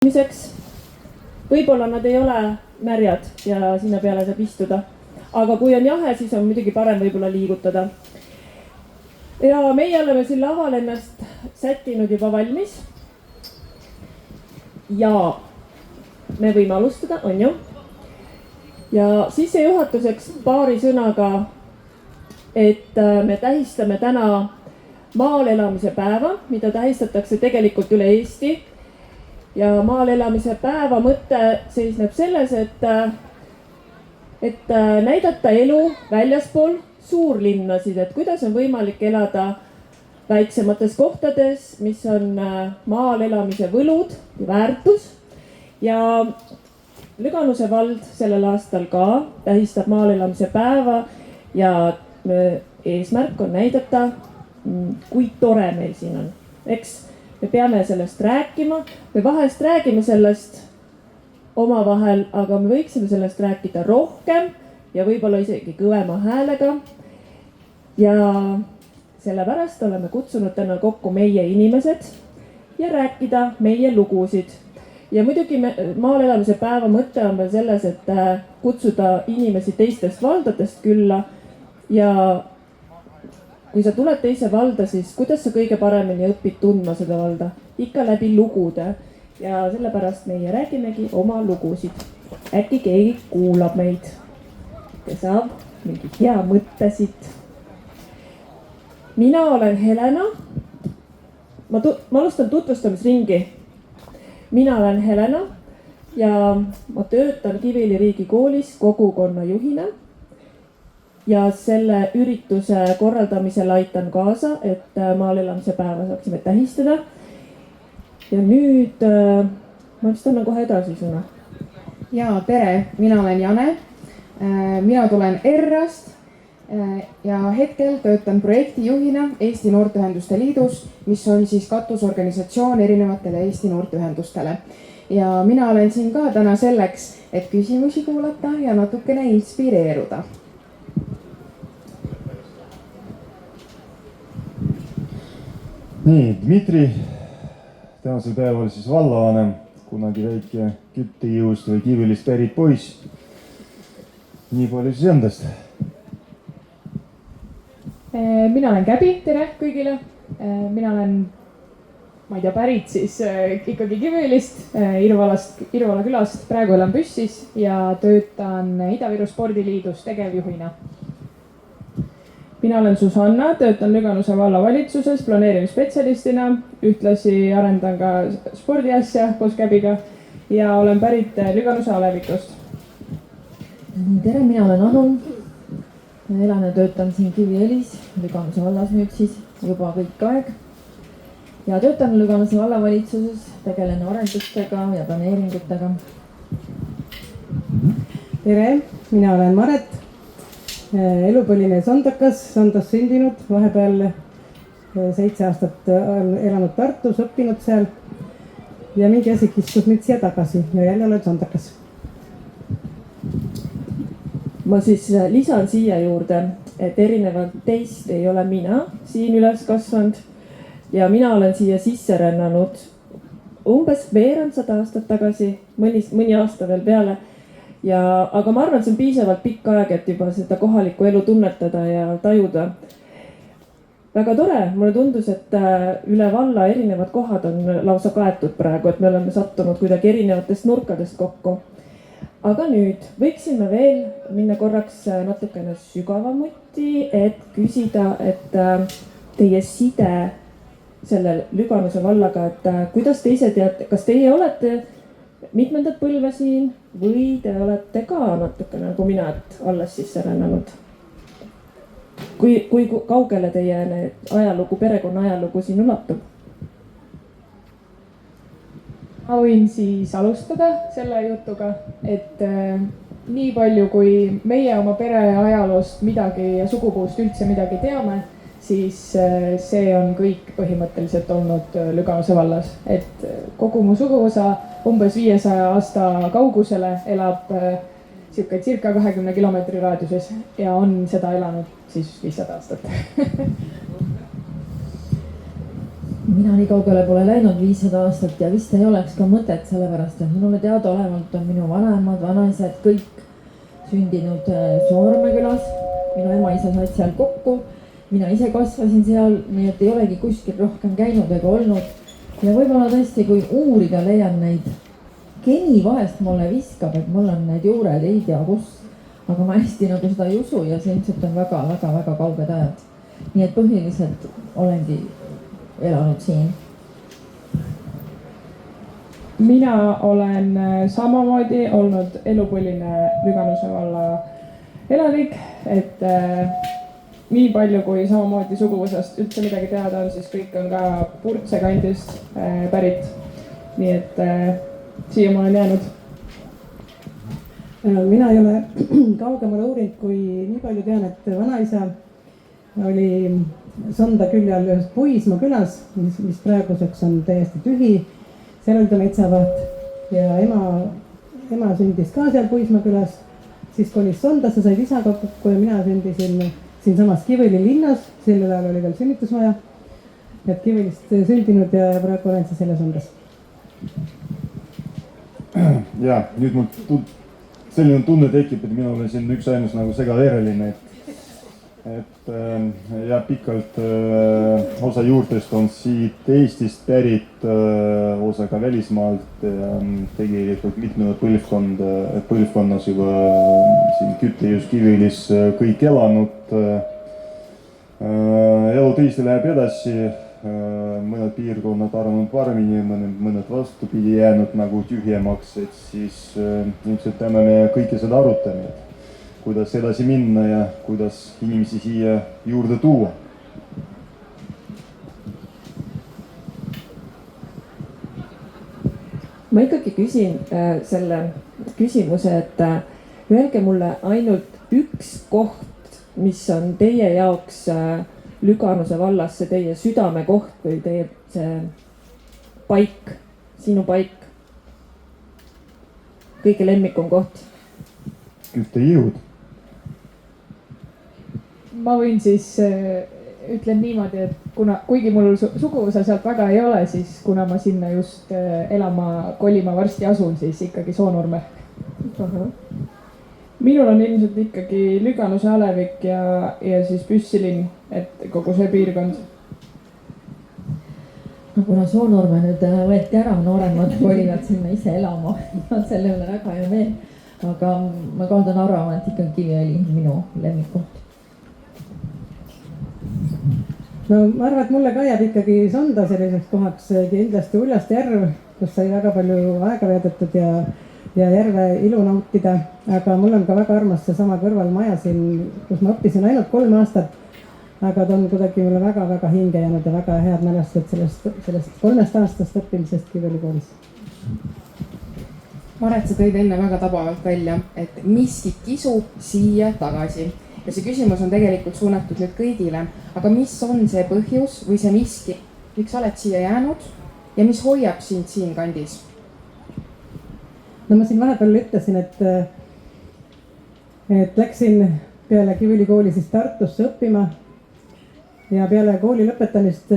Võib-olla nad ei ole märjad ja sinna peale saab istuda, aga kui on jahe, siis on muidugi parem võib-olla liigutada. Ja meie oleme siin laval ennast sättinud juba valmis. Ja me võime alustada, on ju? Ja sissejuhatuseks paari sõnaga, et me tähistame täna maal elamise päeva, mida tähistatakse tegelikult üle Eesti. Ja maal elamise päeva mõte seisneb selles, et näidata elu väljaspool suurlinnasid, et kuidas on võimalik elada väiksemates kohtades, mis on maal elamise võlud ja väärtus. Ja Lüganuse vald sellel aastal ka tähistab maal elamise päeva ja eesmärk on näidata, kui tore meil siin on, eks? Me peame sellest rääkima, me vahest räägime sellest omavahel, aga me võiksime sellest rääkida rohkem ja võib-olla isegi kõvema häälega. Ja sellepärast oleme kutsunud täna kokku meie inimesed ja rääkida meie lugusid. Ja muidugi maal elamise päeva mõte on veel selles, et kutsuda inimesi teistest valdadest külla ja kui sa tuled teise valda, siis kuidas sa kõige paremini õpid tundma seda valda? Ikka läbi lugude. Ja sellepärast meie räägimegi oma lugusid. Äkki keegi kuulab meid ja saab mingi hea mõttesid. Mina olen Helena. Ma alustan tutvustamisringi. Mina olen Helena ja ma töötan Kiviõli riigikoolis kogukonna juhina. Ja selle ürituse korraldamisel aitan kaasa, et maal elamise päeva saaksime tähistada. Ja nüüd ma vist annan kohe edasi sõna. Ja tere, mina olen Jane. Mina tulen ERRast ja hetkel töötan projektijuhina Eesti Noorteühenduste Liidus, mis on siis katusorganisatsioon erinevatele Eesti noorteühendustele. Ja mina olen siin ka täna selleks, et küsimusi kuulata ja natukene inspireeruda. Nii, Dmitri tänasel päeval siis vallavanem, kunagi väike Küttekiivust või Kiviõlist pärit poiss. Nii palju siis endast. Mina olen Käbi, tere kõigile. Mina olen, ma ei tea, pärit siis ikkagi Kiviõlist, Irvala külast. Praegu elan Püssis ja töötan Ida-Viru Spordiliidus tegevjuhina. Mina olen Susanna, töötan Lüganuse vallavalitsuses planeerimisspetsialistina, ühtlasi arendan ka spordiasja koos Käbiga ja olen pärit Lüganuse Alevikust. Tere, mina olen Anu. Elan ja töötan siin Kiviõlis, Lüganuse vallas nüüd siis juba kõik aeg. Ja töötan Lüganuse vallavalitsuses, tegelen arendustega ja planeeringutega. Tere, mina olen Maret. Elupõline Sandakas, Sandas sündinud, vahepeal 7 aastat elanud Tartus, õppinud seal. Ja mingi asi kiskus nüüd siia tagasi ja jälle olen Sandakas. Ma siis lisan siia juurde, et erinevalt teist ei ole mina siin üles kasvanud. Ja mina olen siia sisse rännanud umbes veerand 100 aastat tagasi, mõni aasta veel peale. Aga ma arvan, see on piisavalt pikk aeg, et juba seda kohalikku elu tunnetada ja tajuda. Väga tore, mulle tundus, et üle valla erinevad kohad on lausa kaetud praegu, et me oleme sattunud kuidagi erinevatest nurkadest kokku. Aga nüüd võiksime veel minna korraks natukene sügavamuti, et küsida, et teie side selle Lüganuse vallaga, et kuidas te ise teate, kas teie olete mitmendat põlve siin või te olete ka natuke nagu mina, et alles sisse rännanud? Kui kaugele teie ajalugu, perekonna ajalugu siin ulatub? Ma võin siis alustada selle jutuga, et nii palju kui meie oma pere ajaloost midagi ja sugupuust üldse midagi teame, siis see on kõik põhimõtteliselt olnud Lüganuse vallas, et kogu mu suguvõsa umbes 500 aasta kaugusele elab circa 20 kilomeetri raadiuses ja on seda elanud siis 500 aastat. mina nii kaugele pole läinud 500 aastat ja vist ei oleks ka mõtet, sellepärast et minule teadaolevalt on minu vanemad, vanaisad kõik sündinud Sooärme külas. minu ema-isa said seal kokku, mina ise kasvasin seal, nii et ei olegi kuskil rohkem käinud ega olnud. ja võib-olla tõesti, kui uurida, leian neid. geni vahest mulle viskab, et mul on need juured ei tea kus, aga ma hästi nagu seda ei usu ja see ilmselt on väga-väga-väga kauged ajad. nii et põhiliselt olengi elanud siin. mina olen samamoodi olnud elupõline Lüganuse valla elanik, et nii palju kui samamoodi suguvõsast üldse midagi teada on, siis kõik on ka Purtse kandist pärit. nii et siia ma olen jäänud. mina ei ole kaugemale uurinud, kui nii palju tean, et vanaisa oli Sonda külje all ühes Puismaa külas, mis praeguseks on täiesti tühi. seal oli ta metsavaht ja ema sündis ka seal Puismaa külas, siis kolis Sondasse, said isaga kokku ja mina sündisin siinsamas Kiviõli linnas, sellel ajal oli veel sünnitusmaja. et Kiviõlist sündinud ja praegu olen siis jälle Sondas. ja nüüd mul selline tunne tekib, et mina olen siin üksainus nagu segavereline, et ja pikalt osa juurtest on siit Eestist pärit, osa ka välismaalt ja tegelikult mitmed põlvkonnas juba siin Küttejõus Kiviõlis kõik elanud. elu tõesti läheb edasi, mõned piirkonnad arenenud paremini, mõned vastupidi jäänud nagu tühjemaks, et siis ilmselt täna me kõike seda arutame, kuidas edasi minna ja kuidas inimesi siia juurde tuua. ma ikkagi küsin selle küsimuse, et öelge mulle ainult üks koht, mis on teie jaoks Lüganuse vallas see teie südamekoht või teie see paik, sinu paik, kõige lemmikum koht? Küttejõud. ma võin siis, ütlen niimoodi, et kuigi mul suguvõsa sealt väga ei ole, siis kuna ma sinna just kolima varsti asun, siis ikkagi Soonurme. minul on ilmselt ikkagi Lüganuse alevik ja siis Püssilinn, et kogu see piirkond. no kuna Soonurme nüüd võeti ära, nooremad kolivad sinna ise elama ja selle üle väga hea meel. aga ma kaldun arvama, et ikkagi Kiviõli minu lemmikkoht. no ma arvan, et mulle ka jääb ikkagi Sonda selliseks kohaks, kindlasti Uljast järv, kus sai väga palju aega veedetud ja järve ilu nautida. aga mul on ka väga armas seesama kõrvalmaja siin, kus ma õppisin ainult 3 aastat. aga ta on kuidagi mulle väga-väga hinge jäänud ja väga head mälestused sellest 3 aastast õppimisest Kiviõli koolis. Maret, sa tõid enne väga tabavalt välja, et miski kisub siia tagasi ja see küsimus on tegelikult suunatud nüüd kõigile. aga mis on see põhjus või see miski, miks sa oled siia jäänud ja mis hoiab sind siin kandis? no ma siin vahepeal ütlesin, et läksin peale Kiviõli kooli siis Tartusse õppima ja peale kooli lõpetamist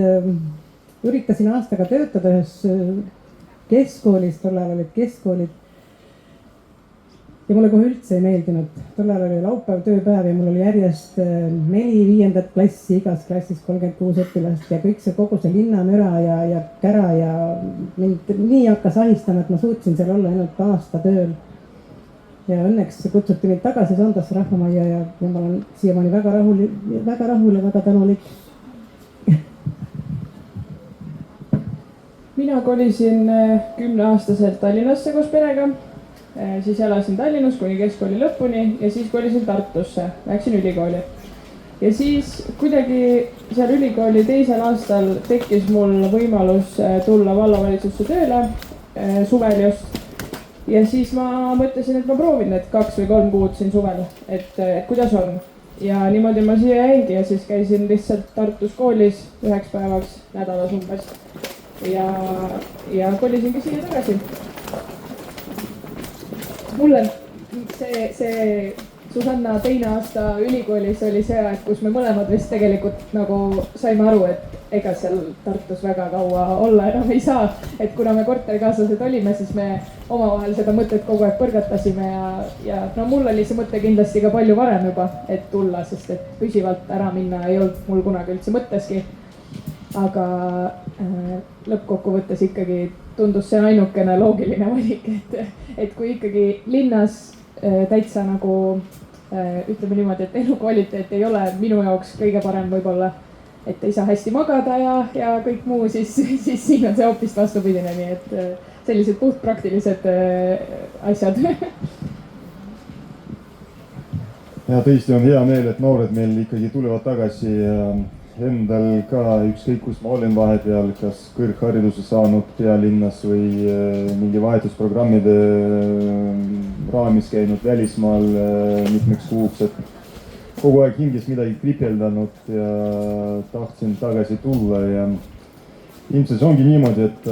üritasin aastaga töötada ühes keskkoolis, tol ajal olid keskkoolid. ja mulle kohe üldse ei meeldinud, tol ajal oli laupäev tööpäev ja mul oli järjest 4 5. klassi, igas klassis 36 õpilast ja kõik see kogu see linnamüra ja kära ja mind nii hakkas ahistama, et ma suutsin seal olla ainult aasta tööl. ja õnneks kutsuti mind tagasi Sondasse rahvamajja ja ma olen siiamaani väga rahul ja väga tänulik. mina kolisin 10-aastaselt Tallinnasse koos perega. Siis elasin Tallinnas kuni keskkooli lõpuni ja siis kolisin Tartusse, läksin ülikooli. ja siis kuidagi seal ülikooli 2. aastal tekkis mul võimalus tulla vallavalitsusse tööle suvel just. ja siis ma mõtlesin, et ma proovin need 2 või 3 kuud siin suvel, et kuidas on. ja niimoodi ma siia jäingi ja siis käisin lihtsalt Tartus koolis 1 päevaks nädalas umbes. ja kolisingi siia tagasi. mulle see Susanna teine aasta ülikoolis oli see aeg, kus me mõlemad vist tegelikult nagu saime aru, et ega seal Tartus väga kaua olla enam ei saa. Et kuna me korterikaaslased olime, siis me omavahel seda mõtet kogu aeg põrgatasime ja no mul oli see mõte kindlasti ka palju varem juba, et tulla, sest et püsivalt ära minna ei olnud mul kunagi üldse mõtteski. Aga lõppkokkuvõttes ikkagi tundus see ainukene loogiline valik, et kui ikkagi linnas täitsa nagu ütleme niimoodi, et elukvaliteet ei ole minu jaoks kõige parem võib-olla, et ei saa hästi magada ja kõik muu, siis siin on see hoopis vastupidine, nii et sellised puhtpraktilised asjad. Ja tõesti on hea meel, et noored meil ikkagi tulevad tagasi. Endal ka ükskõik, kus ma olen vahepeal, kas kõrghariduse saanud pealinnas või mingi vahetusprogrammide raamis käinud välismaal mitmeks kuuks, et kogu aeg hinges midagi kripeldanud ja tahtsin tagasi tulla ja ilmselt see ongi niimoodi, et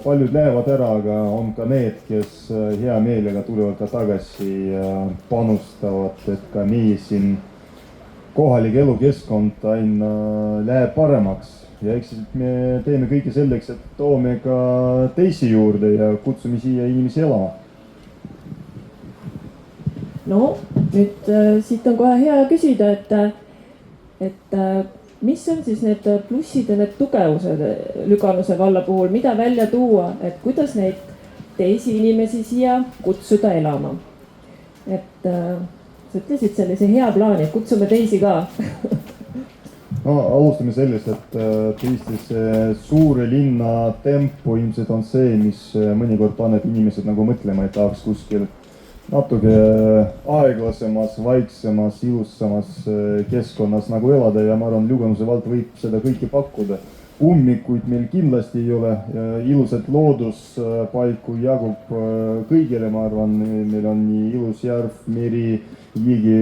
paljud lähevad ära, aga on ka need, kes hea meelega tulevad ka tagasi ja panustavad, et ka meie siin kohalik elukeskkond aina läheb paremaks ja eks me teeme kõike selleks, et toome ka teisi juurde ja kutsume siia inimesi elama. No nüüd siit on kohe hea küsida, et mis on siis need plussid ja need tugevused Lüganuse valla puhul, mida välja tuua, et kuidas neid teisi inimesi siia kutsuda elama. Et sa ütlesid sellise hea plaani, et kutsume teisi ka. No alustame sellest, et tõesti see suure linna tempo ilmselt on see, mis mõnikord paneb inimesed nagu mõtlema, et tahaks kuskil natuke aeglasemas, vaiksemas, ilusamas keskkonnas nagu elada ja ma arvan, Lüganuse vald võib seda kõike pakkuda. Ummikuid meil kindlasti ei ole, ilusat looduspaiku jagub kõigile, ma arvan, meil on nii ilus järv, meri, jigi,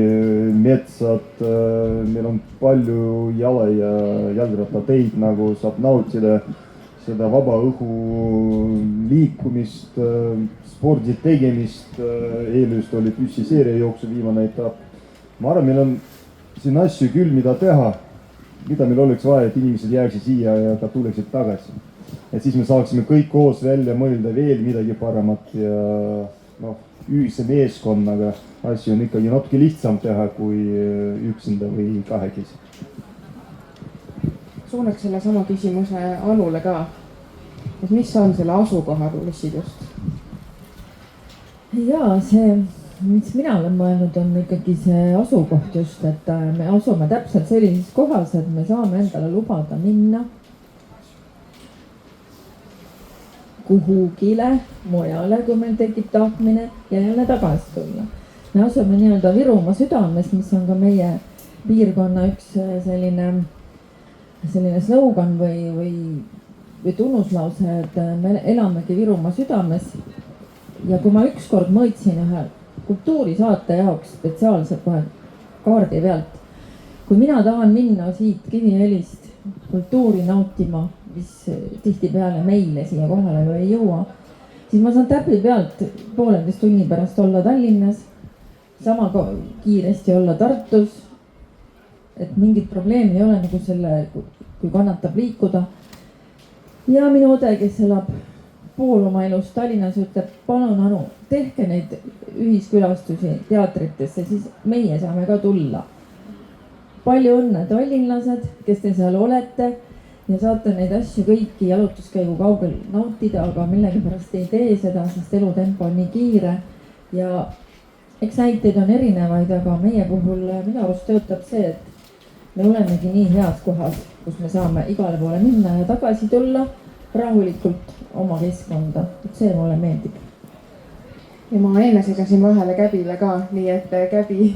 metsad, meil on palju jala ja jalgrattateid, nagu saab nautida seda vaba õhu liikumist, spordi tegemist, eelööst oli püssiseeria jooksu viimane etapp. Ma arvan, meil on siin asju küll, mida teha, mida meil oleks vaja, et inimesed jääksid siia ja ka tuleksid tagasi. Et siis me saaksime kõik koos välja mõelda veel midagi paremat ja ühise meeskonnaga asju on ikkagi natuke lihtsam teha kui üksinda või kahekesi. Suunaks selle sama küsimuse Anule ka. Et mis on selle asukoha plussid just? Ja see, mis mina olen mõelnud, on ikkagi see asukoht just, et me asume täpselt sellises kohas, et me saame endale lubada minna kuhugile mujale, kui meil tekib tahtmine ja jälle tagasi tulla. Me asume nii-öelda Virumaa südames, mis on ka meie piirkonna üks selline slogan või tunnuslause, et me elamegi Virumaa südames. Ja kui ma ükskord mõõtsin ühe kultuurisaate jaoks spetsiaalselt kohe kaardi pealt, kui mina tahan minna siit Kiviõlist kultuuri nautima, mis tihtipeale meile siia kohale ju ei jõua, siis ma saan täppi pealt 1,5 tunni pärast olla Tallinnas, sama kiiresti olla Tartus. Et mingit probleemi ei ole nagu selle, kui kannatab liikuda. Ja minu õde, kes elab pool oma elust Tallinnas, ütleb, palun Anu, tehke neid ühiskülastusi teatritesse, siis meie saame ka tulla. Palju õnne tallinlased, kes te seal olete ja saate neid asju kõiki jalutuskäigu kaugel nautida, aga millegipärast ei tee seda, sest elutempo on nii kiire ja eks näiteid on erinevaid, aga meie puhul minu arust töötab see, et me olemegi nii heas kohas, kus me saame igale poole minna ja tagasi tulla rahulikult oma keskkonda, et see mulle meeldib. Ja ma enne segasin vahele Käbile ka, nii et Käbi.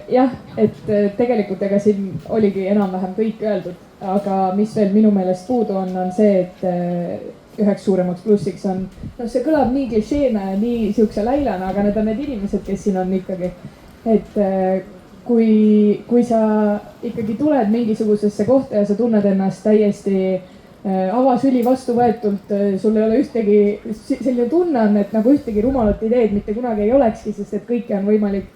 Jah, et tegelikult ega siin oligi enam-vähem kõik öeldud, aga mis veel minu meelest puudu on see, et üheks suuremaks plussiks on, see kõlab nii klišeena ja nii siukse läilana, aga need on need inimesed, kes siin on ikkagi, et kui sa ikkagi tuled mingisugusesse kohta ja sa tunned ennast täiesti avasüli vastu võetult, sul ei ole ühtegi, selline tunne on, et nagu ühtegi rumalat ideed mitte kunagi ei olekski, sest et kõike on võimalik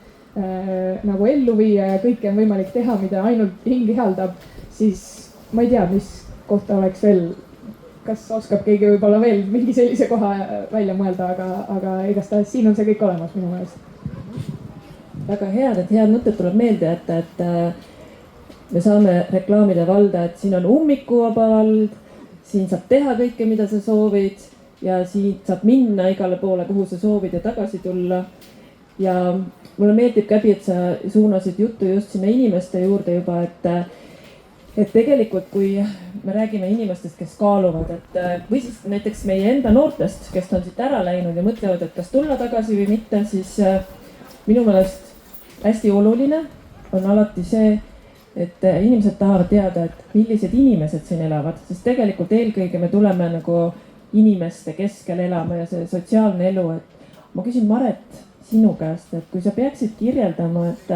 nagu ellu viia ja kõike on võimalik teha, mida ainult hing ihaldab, siis ma ei tea, mis kohta oleks veel, kas oskab keegi võib-olla veel mingi sellise koha välja mõelda, aga igastahes siin on see kõik olemas minu meelest. väga head mõtted tuleb meelde jätta, et me saame reklaamida valda, et siin on ummikuvaba vald, siin saab teha kõike, mida sa soovid ja siit saab minna igale poole, kuhu sa soovid ja tagasi tulla. ja mulle meeldib, Käbi, et sa suunasid juttu just sinna inimeste juurde juba, et tegelikult, kui me räägime inimestest, kes kaaluvad, et või siis näiteks meie enda noortest, kes on siit ära läinud ja mõtlevad, et kas tulla tagasi või mitte, siis minu meelest hästi oluline on alati see, et inimesed tahavad teada, et millised inimesed siin elavad, sest tegelikult eelkõige me tuleme nagu inimeste keskel elama ja see sotsiaalne elu, et ma küsin Maret sinu käest, et kui sa peaksid kirjeldama, et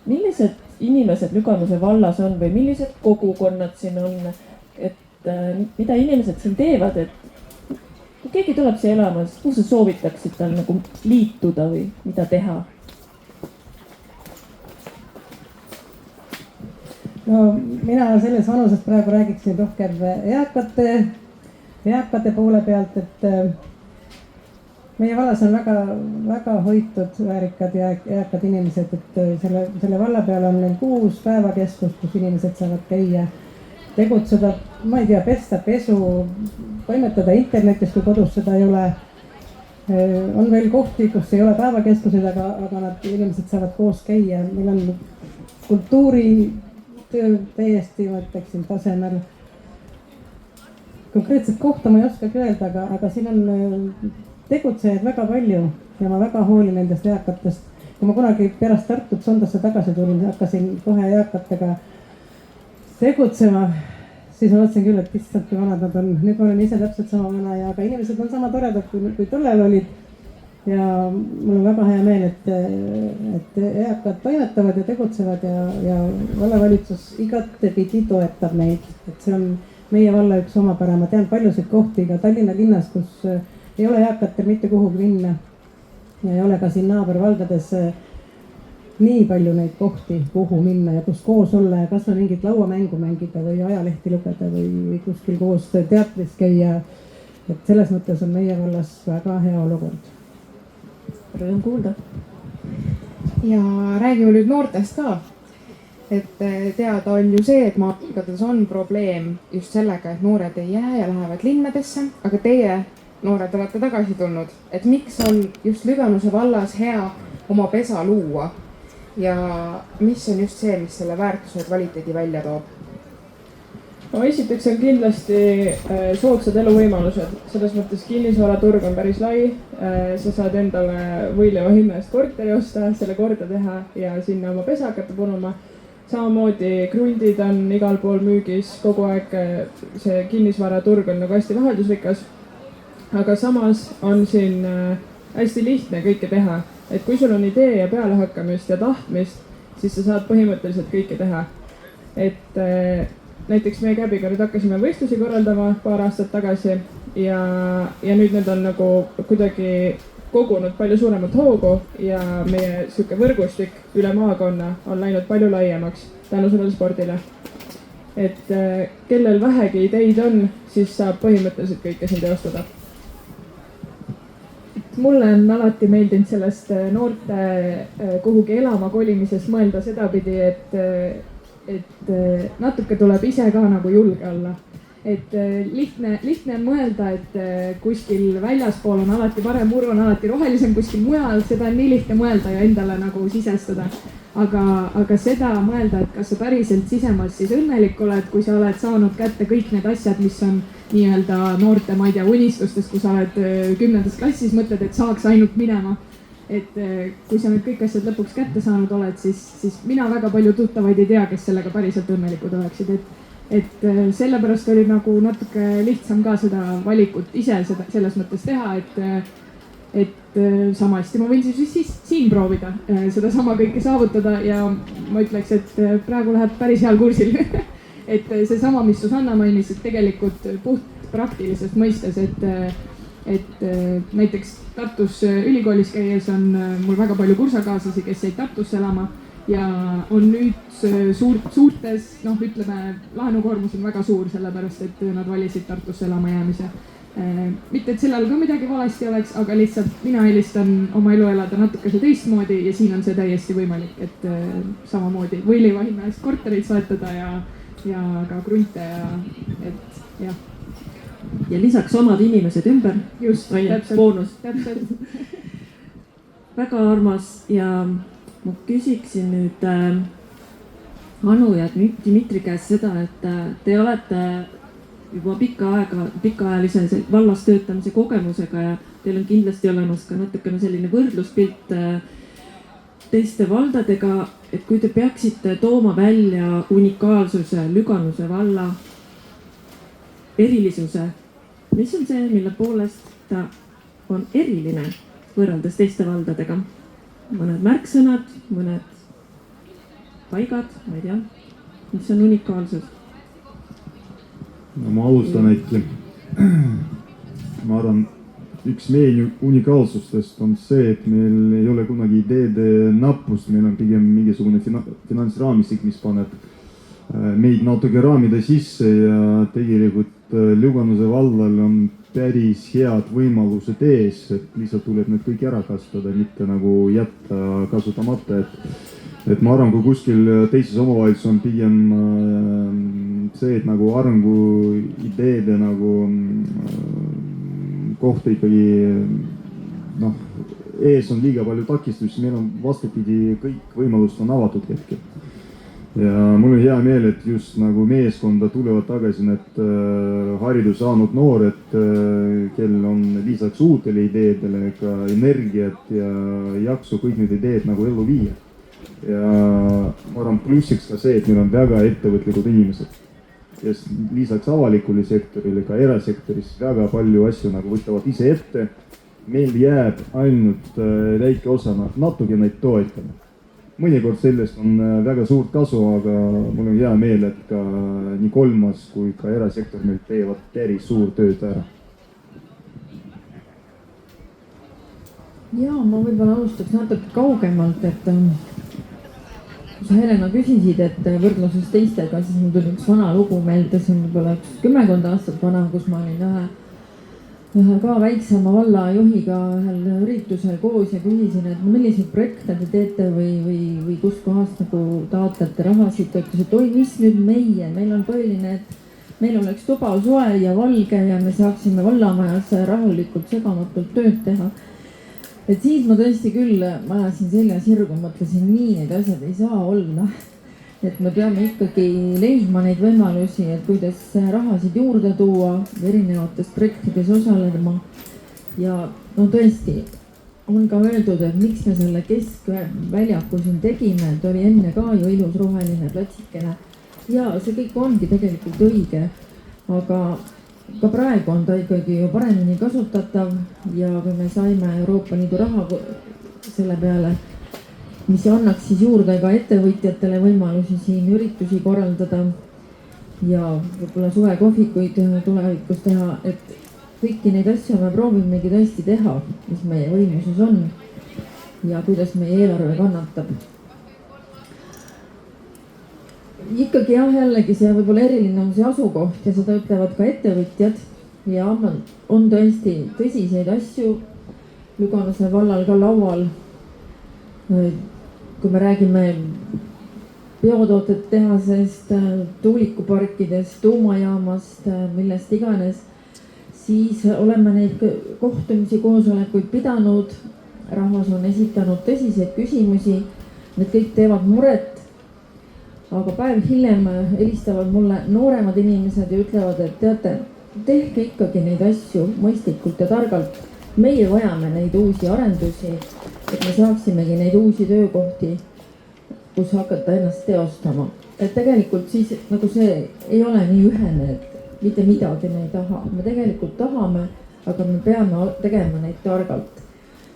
millised inimesed Lüganuse vallas on või millised kogukonnad siin on, et mida inimesed siin teevad, et kui keegi tuleb siia elama, siis kuhu sa soovitaksid tal nagu liituda või mida teha? no mina selles vanuses praegu räägiksin rohkem eakate poole pealt, et meie vallas on väga hoitud, väärikad ja eakad inimesed, et selle valla peal on meil 6 päevakeskust, kus inimesed saavad käia, tegutseda, ma ei tea, pesta pesu, toimetada internetis, kui kodus seda ei ole. on veel kohti, kus ei ole päevakeskused, aga nad inimesed saavad koos käia, meil on kultuuritöö täiesti, ma ütleksin, tasemel. Konkreetset kohta ma ei oskagi öelda, aga siin on tegutsejaid väga palju ja ma väga hoolin nendest eakatest. Kui ma kunagi pärast Tartut Sondasse tagasi tulin, hakkasin kohe eakatega tegutsema, siis ma mõtlesin küll, et issand, kui vanad nad on. Nüüd ma olen ise täpselt sama vana ja aga inimesed on sama toredad, kui tollel olid. Ja mul on väga hea meel, et eakad toimetavad ja tegutsevad ja vallavalitsus igatepidi toetab neid. Et see on meie valla üks omapära. Ma tean paljusid kohti ka Tallinna linnas, kus ei ole eakatel mitte kuhugi minna. Ja ei ole ka siin naabervaldades nii palju neid kohti, kuhu minna ja kus koos olla ja kas on mingit lauamängu mängida või ajalehti lugeda või kuskil koos teatris käia. Et selles mõttes on meie vallas väga hea olukord. Rõõm kuulda. Ja räägime nüüd noortest ka. Et teada on ju see, et maakondades on probleem just sellega, et noored ei jää ja lähevad linnadesse, aga teie noored olete tagasi tulnud. Et miks on just Lüganuse vallas hea oma pesa luua ja mis on just see, mis selle väärtuse ja kvaliteedi välja toob? No esiteks on kindlasti soodsad eluvõimalused, selles mõttes kinnisvaraturg on päris lai. Sa saad endale võileiva hinna eest korteri osta, selle korda teha ja sinna oma pesa hakata punuma. Samamoodi krundid on igal pool müügis, kogu aeg see kinnisvaraturg on nagu hästi vaheldusrikas. Aga samas on siin hästi lihtne kõike teha, et kui sul on idee ja pealehakkamist ja tahtmist, siis sa saad põhimõtteliselt kõike teha. Et näiteks meie Käbiga nüüd hakkasime võistlusi korraldama paar aastat tagasi ja nüüd need on nagu kuidagi kogunud palju suuremat hoogu ja meie sihuke võrgustik üle maakonna on läinud palju laiemaks tänu sellele spordile. Et kellel vähegi ideid on, siis saab põhimõtteliselt kõike siin teostada. Mulle on alati meeldinud sellest noorte kuhugi elama kolimisest mõelda sedapidi, et natuke tuleb ise ka nagu julge olla. Et lihtne on mõelda, et kuskil väljaspool on alati parem, muru on alati rohelisem kuskil mujal, seda on nii lihtne mõelda ja endale nagu sisestada. Aga seda mõelda, et kas sa päriselt sisemas siis õnnelik oled, kui sa oled saanud kätte kõik need asjad, mis on nii-öelda noorte, ma ei tea, unistustest, kui sa oled 10. klassis, mõtled, et saaks ainult minema. Et kui sa nüüd kõik asjad lõpuks kätte saanud oled, siis mina väga palju tuttavaid ei tea, kes sellega päriselt õnnelikud oleksid. Et sellepärast oli nagu natuke lihtsam ka seda valikut ise selles mõttes teha, et sama hästi ma võin siis siin proovida seda sama kõike saavutada ja ma ütleks, et praegu läheb päris heal kursil. et seesama, mis Susanna mainis, et tegelikult puht praktilisest mõistes, et näiteks Tartus ülikoolis käies on mul väga palju kursakaaslasi, kes jäid Tartusse elama ja on nüüd suurtes, noh, ütleme, laenukoormus on väga suur, sellepärast et nad valisid Tartusse elama jäämise. Mitte, et sellel ka midagi valesti oleks, aga lihtsalt mina eelistan oma elu elada natukese teistmoodi ja siin on see täiesti võimalik, et samamoodi võileiva hinna eest kortereid soetada ja ka krunte ja et jah. Ja lisaks omad inimesed ümber. Just, täpselt. Boonus. Täpselt. Väga armas ja ma küsiksin nüüd Anu ja Dmitri käest seda, et te olete juba pikaajalise vallas töötamise kogemusega ja teil on kindlasti olemas ka natukene selline võrdluspilt teiste valdadega, et kui te peaksite tooma välja unikaalsuse Lüganuse valla erilisuse, mis on see, mille poolest ta on eriline võrreldes teiste valdadega? Mõned märksõnad, mõned paigad, ma ei tea, mis on unikaalsus? No ma alustan äkki. Ma arvan, üks meie unikaalsustest on see, et meil ei ole kunagi ideede nappust, meil on pigem mingisugune finantsraamistik, mis paneb meid natuke raamide sisse ja tegelikult Lüganuse vallal on päris head võimalused ees, et lihtsalt tuleb need kõik ära kasutada, mitte nagu jätta kasutamata, et ma arvan, kui kuskil teises omavalitsuses on pigem see, et nagu arenguideede nagu kohta ikkagi noh, ees on liiga palju takistusi, meil on vastupidi, kõik võimalused on avatud hetkel. Ja mul on hea meel, et just nagu meeskonda tulevad tagasi need haridus saanud noored, kel on lisaks uutele ideedele ka energiat ja jaksu kõik need ideed nagu ellu viia. Ja ma arvan plussiks ka see, et meil on väga ettevõtlikud inimesed, kes lisaks avalikule sektorile ka erasektoris väga palju asju nagu võtavad ise ette. Meil jääb ainult väike osa natuke neid toetama. Mõnikord sellest on väga suurt kasu, aga mul on hea meel, et ka nii kolmas kui ka erasektor meil teevad päris suur tööd ära. Ja ma võib-olla alustaks natuke kaugemalt, et kui sa Helena küsisid, et võrdluses teistega, siis mul tuli üks vana lugu meelde, see on võib-olla 10 aastat vana, kus ma olin ühe ka väiksema valla juhiga ühel üritusel koos ja küsisin, et milliseid projekte te teete või kuskohast nagu taotlete rahasid. Ta ütles, et oi, mis nüüd meil on põhiline, et meil oleks tuba soe ja valge ja me saaksime vallamajas rahulikult segamatult tööd teha. Et siis ma tõesti küll, ma ajasin selja sirgu, mõtlesin, nii need asjad ei saa olla. Et me peame ikkagi leidma neid võimalusi, et kuidas rahasid juurde tuua, erinevates projektides osalema. Ja no tõesti, on ka öeldud, et miks me selle keskväljaku siin tegime, et oli enne ka ju ilus roheline platsikene. Ja see kõik ongi tegelikult õige, aga ka praegu on ta ikkagi ju paremini kasutatav ja kui me saime Euroopa Liidu raha selle peale, mis annaks siis juurde ka ettevõtjatele võimalusi siin üritusi korraldada ja võib-olla suvekohvikuid tulevikus teha, et kõiki neid asju me proovimegi tõesti teha, mis meie võimuses on ja kuidas meie eelarve kannatab. Ikkagi jah, jällegi see võib-olla eriline on see asukoht ja seda ütlevad ka ettevõtjad ja on tõesti tõsiseid asju Lüganuse vallal ka laual. Kui me räägime biotooted tehasest, tuulikuparkidest, tuumajaamast, millest iganes, siis oleme neid kohtumisi, koosolekuid pidanud. Rahvas on esitanud tõsiseid küsimusi, need kõik teevad muret. Aga päev hiljem helistavad mulle nooremad inimesed ja ütlevad, et teate, tehke ikkagi neid asju mõistlikult ja targalt. Meie vajame neid uusi arendusi, et me saaksimegi neid uusi töökohti, kus hakata ennast teostama. Et tegelikult siis nagu see ei ole nii ühene, et mitte midagi me ei taha. Me tegelikult tahame, aga me peame tegema neid targalt.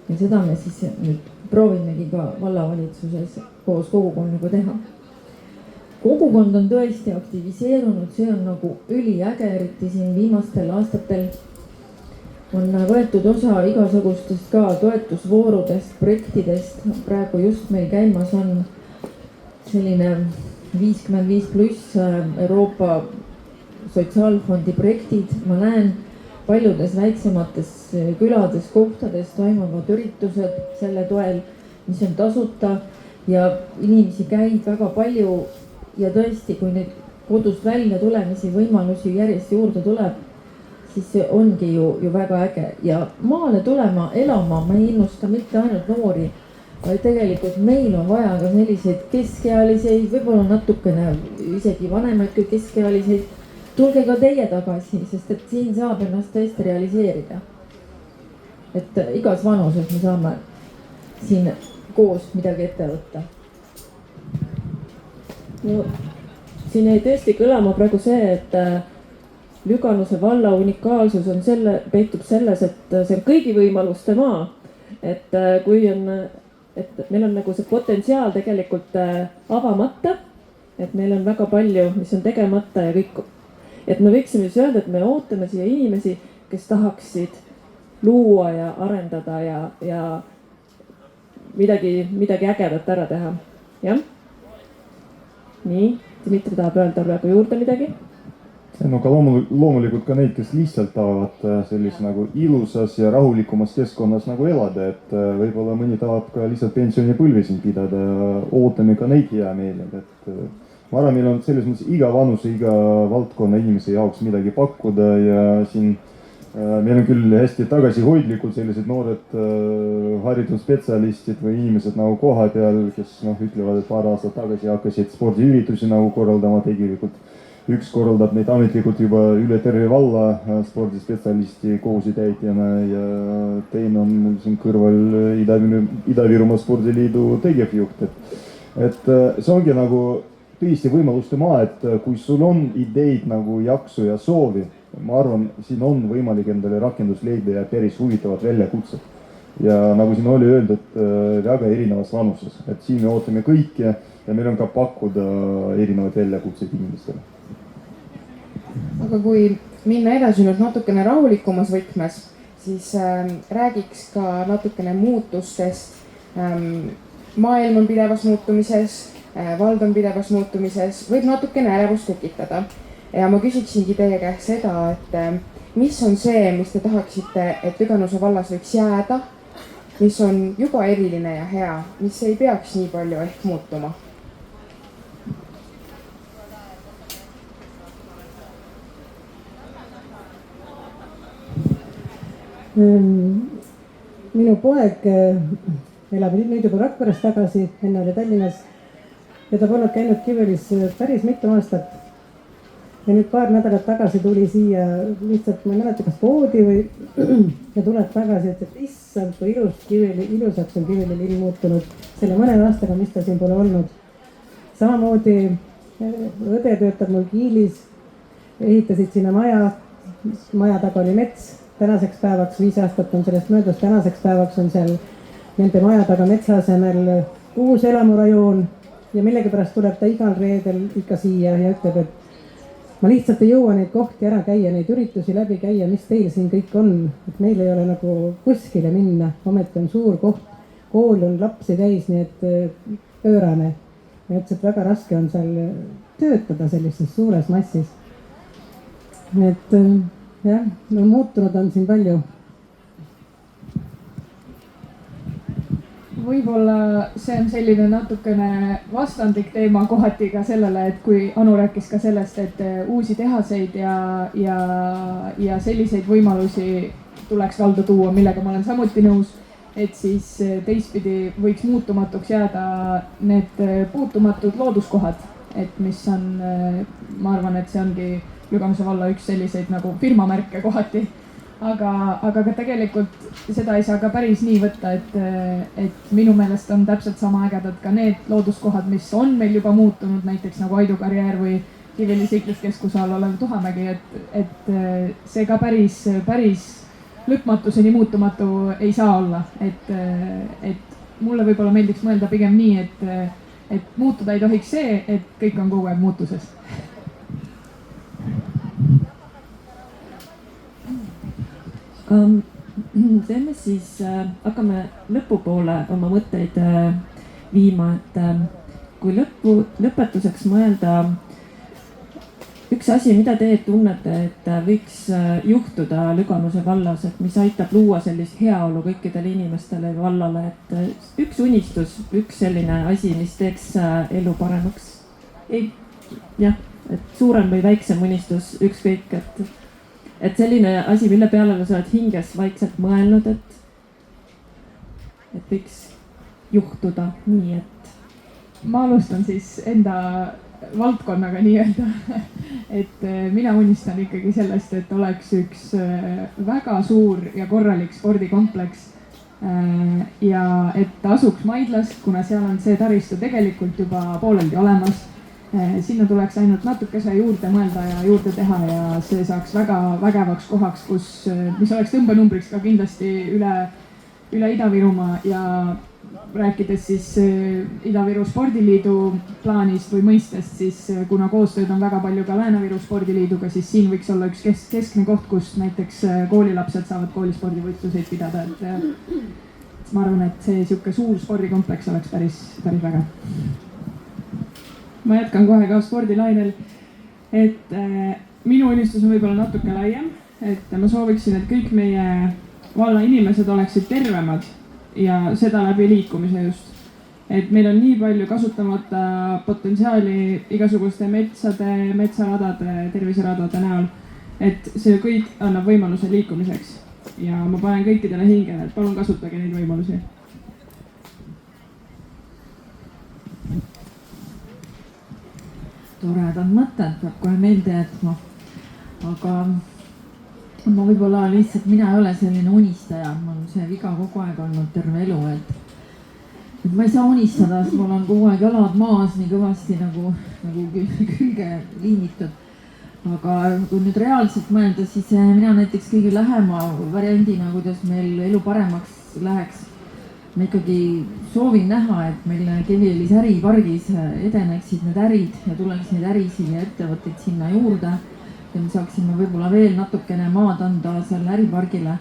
Ja seda me siis nüüd proovimegi ka vallavalitsuses koos kogukonnaga teha. kogukond on tõesti aktiviseerunud, see on nagu üliäge, eriti siin viimastel aastatel on võetud osa igasugustest ka toetusvoorudest, projektidest. Praegu just meil käimas on selline 55+ Euroopa Sotsiaalfondi projektid. Ma näen paljudes väiksemates külades, kohtades toimuvad üritused selle toel, mis on tasuta ja inimesi käib väga palju. Ja tõesti, kui nüüd kodust välja tulemisi võimalusi järjest juurde tuleb, siis see ongi ju väga äge. Ja maale tulema, elama ma ei innusta mitte ainult noori, vaid tegelikult meil on vaja ka selliseid keskealiseid, võib-olla natukene isegi vanemaid kui keskealiseid. Tulge ka teie tagasi, sest et siin saab ennast tõesti realiseerida. Et igas vanuses me saame siin koos midagi ette võtta. No, siin jäi tõesti kõlama praegu see, et Lüganuse valla unikaalsus on peitub selles, et see on kõigi võimaluste maa. Et kui on, et meil on nagu see potentsiaal tegelikult avamata, et meil on väga palju, mis on tegemata ja kõik. Et me võiksime siis öelda, et me ootame siia inimesi, kes tahaksid luua ja arendada ja midagi ägedat ära teha. Jah? Nii, Dmitri tahab öelda praegu juurde midagi. No ka loomulikult ka neid, kes lihtsalt tahavad sellises nagu ilusas ja rahulikumas keskkonnas nagu elada, et võib-olla mõni tahab ka lihtsalt pensionipõlvi siin pidada ja ootame ka neid hea meelega, et ma arvan, meil on selles mõttes iga vanuse, iga valdkonna inimese jaoks midagi pakkuda ja siin meil on küll hästi tagasihoidlikult sellised noored haritud spetsialistid või inimesed nagu koha peal, kes ütlevad, et paar aastat tagasi hakkasid spordiüritusi nagu korraldama tegelikult. Üks korraldab neid ametlikult juba üle terve valla spordispetsialisti kohusetäitjana ja teine on mul siin kõrval Ida-Virumaa spordiliidu tegevjuht. Et see ongi nagu tõesti võimaluste maa, et kui sul on ideid nagu jaksu ja soovi, ma arvan, siin on võimalik endale rakendus leida ja päris huvitavad väljakutsed. Ja nagu siin oli öeldud, väga erinevas vanuses, et siin me ootame kõiki ja meil on ka pakkuda erinevaid väljakutseid inimestele. Aga kui minna edasi nüüd natukene rahulikumas võtmes, siis räägiks ka natukene muutustest. Maailm on pidevas muutumises, vald on pidevas muutumises, võib natukene ärevust tekitada. Ja ma küsiksingi teie käest seda, et mis on see, mis te tahaksite, et Lüganuse vallas võiks jääda, mis on juba eriline ja hea, mis ei peaks nii palju ehk muutuma? Minu poeg elab nüüd juba Rakveres tagasi, enne oli Tallinnas ja ta polnud käinud Kiviõlis päris mitu aastat. Ja nüüd paar nädalat tagasi tuli siia lihtsalt, ma ei mäleta, kas poodi või ja tuleb tagasi, et issand, kui ilusaks on Kiviõli linn muutunud selle mõne aastaga, mis ta siin pole olnud. Samamoodi õde töötab mul Kiilis, ehitasid sinna maja taga oli mets. Tänaseks päevaks, 5 aastat on sellest möödas, tänaseks päevaks on seal nende maja taga metsa asemel uus elamurajoon ja millegipärast tuleb ta igal reedel ikka siia ja ütleb, et ma lihtsalt ei jõua neid kohti ära käia, neid üritusi läbi käia, mis teil siin kõik on, et meil ei ole nagu kuskile minna, ometi on suur koht, kool on lapsi täis, nii et pöörane. Ja ütles, et väga raske on seal töötada sellises suures massis. Et jah, no muutunud on siin palju. Võib-olla see on selline natukene vastandlik teema kohati ka sellele, et kui Anu rääkis ka sellest, et uusi tehaseid ja selliseid võimalusi tuleks valda tuua, millega ma olen samuti nõus, et siis teistpidi võiks muutumatuks jääda need puutumatud looduskohad, et mis on, ma arvan, et see ongi Lüganuse valla üks selliseid nagu firmamärke kohati, aga ka tegelikult seda ei saa ka päris nii võtta, et minu meelest on täpselt sama ägedad ka need looduskohad, mis on meil juba muutunud, näiteks nagu Aidu karjäär või Kiviõli seikluskeskuse all olev Tuhamägi, et see ka päris lõpmatuseni muutumatu ei saa olla, et mulle võib-olla meeldiks mõelda pigem nii, et muutuda ei tohiks see, et kõik on kogu aeg muutuses. Teeme siis, hakkame lõpupoole oma mõtteid viima, et kui lõpetuseks mõelda üks asi, mida te tunnete, et võiks juhtuda Lüganuse vallas, et mis aitab luua sellist heaolu kõikidele inimestele vallale, et üks unistus, üks selline asi, mis teeks elu paremaks. Jah, et suurem või väiksem unistus, ükskõik, et selline asi, mille peale sa oled hinges vaikselt mõelnud, et võiks juhtuda nii, et ma alustan siis enda valdkonnaga nii-öelda, et mina unistan ikkagi sellest, et oleks üks väga suur ja korralik spordikompleks ja et asuks Maidlas, kuna seal on see taristu tegelikult juba pooleldi olemas. Sinna tuleks ainult natukese juurde mõelda ja juurde teha ja see saaks väga vägevaks kohaks, mis oleks tõmbenumbriks ka kindlasti üle Ida-Virumaa ja rääkides siis Ida-Viru spordiliidu plaanist või mõistest, siis kuna koostööd on väga palju ka Lääne-Viru spordiliiduga, siis siin võiks olla üks keskne koht, kus näiteks koolilapsed saavad koolispordivõistluseid pidada, et ma arvan, et see sihuke suur spordikompleks oleks päris vägev. Ma jätkan kohe ka spordilainel, et minu unistus on võib-olla natuke laiem, et ma sooviksin, et kõik meie valla inimesed oleksid tervemad ja seda läbi liikumise just. Et meil on nii palju kasutamata potentsiaali igasuguste metsaradade, terviseradade näol, et see kõik annab võimaluse liikumiseks ja ma panen kõikidele hingele, et palun kasutage neid võimalusi. Toredad mõtted, peab kohe meelde jätma, aga ma võib-olla lihtsalt, mina ei ole selline unistaja, mul on see viga kogu aeg olnud terve elu, et ma ei saa unistada, sest mul on kogu aeg jalad maas nii kõvasti nagu külge liinitud. Aga kui nüüd reaalselt mõelda, siis mina näiteks kõige lähema variandina, kuidas meil elu paremaks läheks, ma ikkagi soovin näha, et meil Kivielis äripargis edeneksid need ärid ja tuleks neid ärisid ja ettevõtteid sinna juurde. Ja me saaksime võib-olla veel natukene maad anda selle äripargile,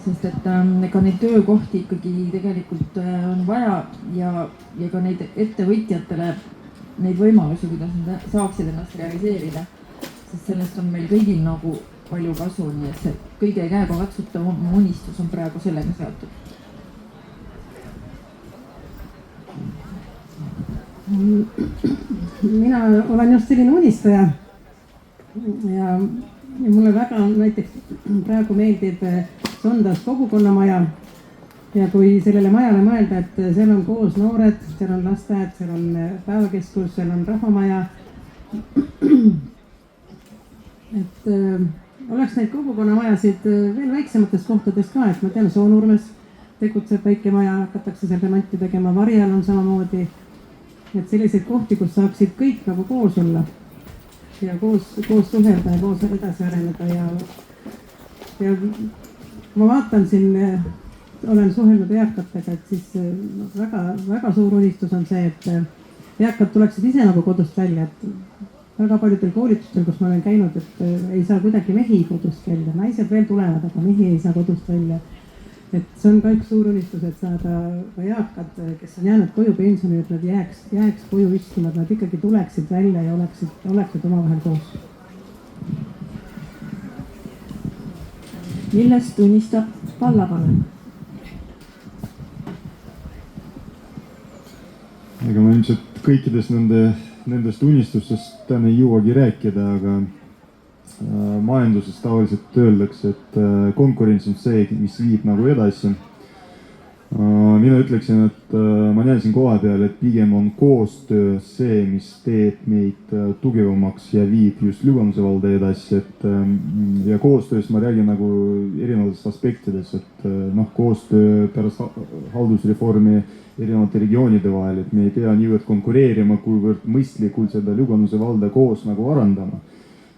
sest et ega neid töökohti ikkagi tegelikult on vaja ja ka neid ettevõtjatele neid võimalusi, kuidas nad saaksid ennast realiseerida. Sest sellest on meil kõigil nagu palju kasu, nii et see kõige käega katsutav unistus on praegu sellega seotud. Mina olen just selline unistaja ja mulle väga näiteks praegu meeldib Sondas kogukonnamaja ja kui sellele majale mõelda, et seal on koos noored, seal on lasteaed, seal on päevakeskus, seal on rahvamaja. Et oleks neid kogukonnamajasid veel väiksematest kohtadest ka, et ma tean, Soonurmes tegutseb väike maja, hakatakse seal remonti tegema, Varjal on samamoodi. Et selliseid kohti, kus saaksid kõik nagu koos olla ja koos suhelda ja koos edasi areneda ja ma vaatan siin, olen suhelnud eakatega, et siis väga suur unistus on see, et eakad tuleksid ise nagu kodust välja, et väga paljudel koolitustel, kus ma olen käinud, et ei saa kuidagi mehi kodust välja, naised veel tulevad, aga mehi ei saa kodust välja. Et see on ka üks suur unistus, et saada eakad, kes on jäänud koju pensioni, et nad jääks koju istuma, et nad ikkagi tuleksid välja ja oleksid omavahel koos. Millest unistab vallavanem? Ega ma ilmselt kõikidest nendest unistustest täna ei jõuagi rääkida, aga majanduses tavaliselt öeldakse, et konkurents on see, mis viib nagu edasi. Mina ütleksin, et ma näen siin koha peal, et pigem on koostöö see, mis teeb meid tugevamaks ja viib just Lüganuse valda edasi. Ja koostöös ma räägin nagu erinevatest aspektidest, et koostöö pärast haldusreformi erinevate regioonide vahel, et me ei pea niivõrd konkureerima, kuivõrd mõistlikult seda Lüganuse valda koos nagu arendama.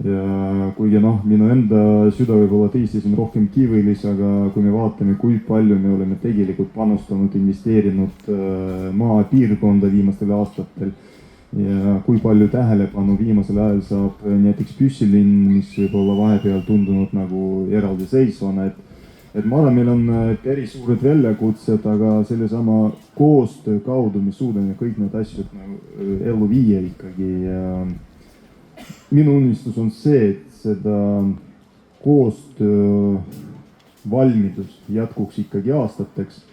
ja kuigi noh, minu enda süda võib-olla tõesti siin rohkem Kiviõlis, aga kui me vaatame, kui palju me oleme tegelikult panustanud, investeerinud maapiirkonda viimastel aastatel ja kui palju tähelepanu viimasel ajal saab näiteks Püssilinn, mis võib-olla vahepeal tundunud nagu eraldiseisvana, et ma arvan, meil on päris suured väljakutsed, aga sellesama koostöö kaudu me suudame kõik need asjad nagu ellu viia ikkagi. Minu unistus on see, et seda koostöö valmidust jätkuks ikkagi aastateks,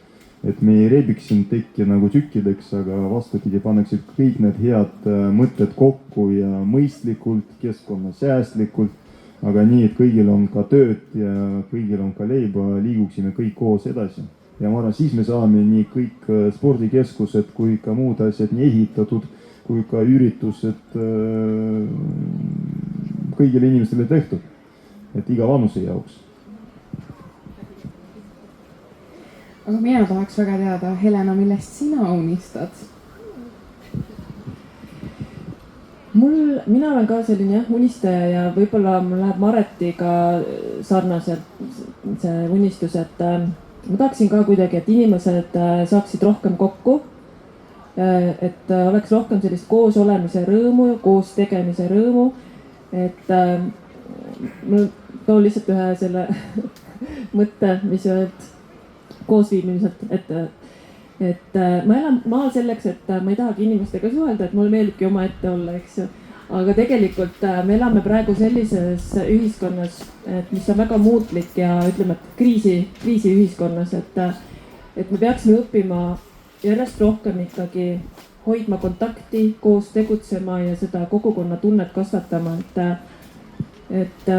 et me ei rebiks siin tekki nagu tükkideks, aga vastupidi paneksid kõik need head mõtted kokku ja mõistlikult, keskkonnasäästlikult, aga nii, et kõigil on ka tööd ja kõigil on ka leiba, liiguksime kõik koos edasi. Ja ma arvan, siis me saame nii kõik spordikeskused kui ka muud asjad nii ehitatud, kui ka üritused kõigile inimestele tehtud, et iga vanuse jaoks. Aga mina tahaks väga teada, Helena, millest sina unistad? Mina olen ka selline unistaja ja võib-olla mul läheb Maretiga sarnaselt see unistus, et ma tahaksin ka kuidagi, et inimesed saaksid rohkem kokku, et oleks rohkem sellist koos olemise rõõmu, koos tegemise rõõmu, et mul toon lihtsalt ühe selle mõtte, mis öeld koosviibimiselt, et ma elan maal selleks, et ma ei tahagi inimestega suhelda, et mulle meeldibki omaette olla, eks ju. Aga tegelikult me elame praegu sellises ühiskonnas, et mis on väga muutlik ja ütleme, et kriisi ühiskonnas, et me peaksime õppima järjest rohkem ikkagi hoidma kontakti, koos tegutsema ja seda kogukonna tunnet kasvatama, et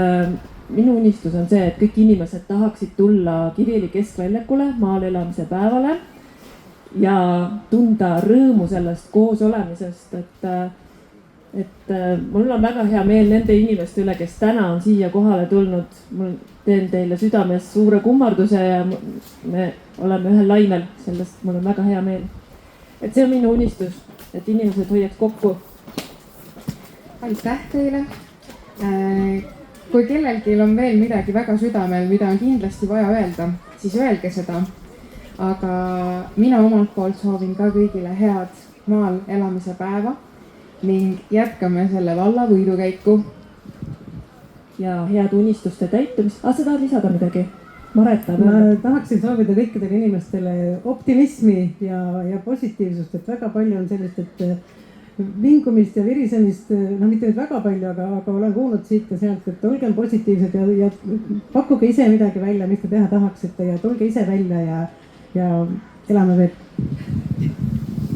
minu unistus on see, et kõik inimesed tahaksid tulla Kiviõli keskväljakule maal elamise päevale ja tunda rõõmu sellest koos olemisest, et mul on väga hea meel nende inimeste üle, kes täna on siia kohale tulnud. Mul teen teile südames suure kummarduse ja me oleme ühel lainel, sellest mul on väga hea meel. Et see on minu unistus, et inimesed hoiaks kokku. Aitäh teile! Kui kellelgi on veel midagi väga südamel, mida on kindlasti vaja öelda, siis öelge seda. Aga mina omalt poolt soovin ka kõigile head maal elamise päeva ning jätkame selle valla võidukäiku. Ja head unistuste täitumist. Sa tahad lisada midagi? Mareta? Ma tahaksin soovida kõikidele inimestele optimismi ja positiivsust, et väga palju on sellist, et vingumist ja virisemist, mitte nüüd väga palju, aga olen kuulnud siit ja sealt, et olgem positiivsed ja pakkuge ise midagi välja, mis te teha tahaksite ja tulge ise välja ja elame veel.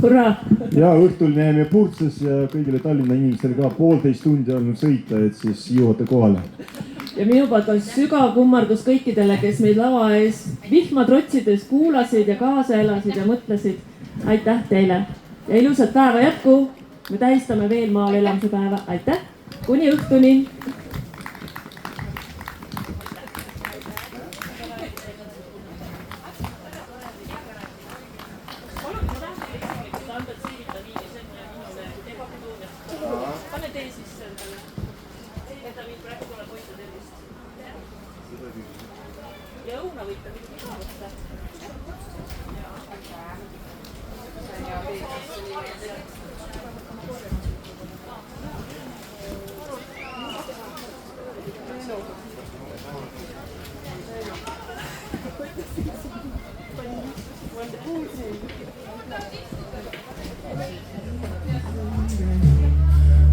Hurraa! Ja õhtul näeme Purtses ja kõigile Tallinna inimestele ka 1,5 tundi olnud sõita, et siis jõuate kohale. Ja minu poolt on sügav kummardus kõikidele, kes meid lava ees vihma trotsides kuulasid ja kaasa elasid ja mõtlesid. Aitäh teile ja ilusat päeva jätku! Me tähistame veel maal elamise päeva. Aitäh! Kuni õhtuni!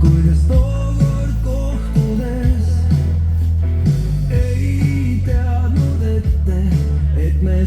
Kuidas tookord kohtudes ei teadnud ette, et me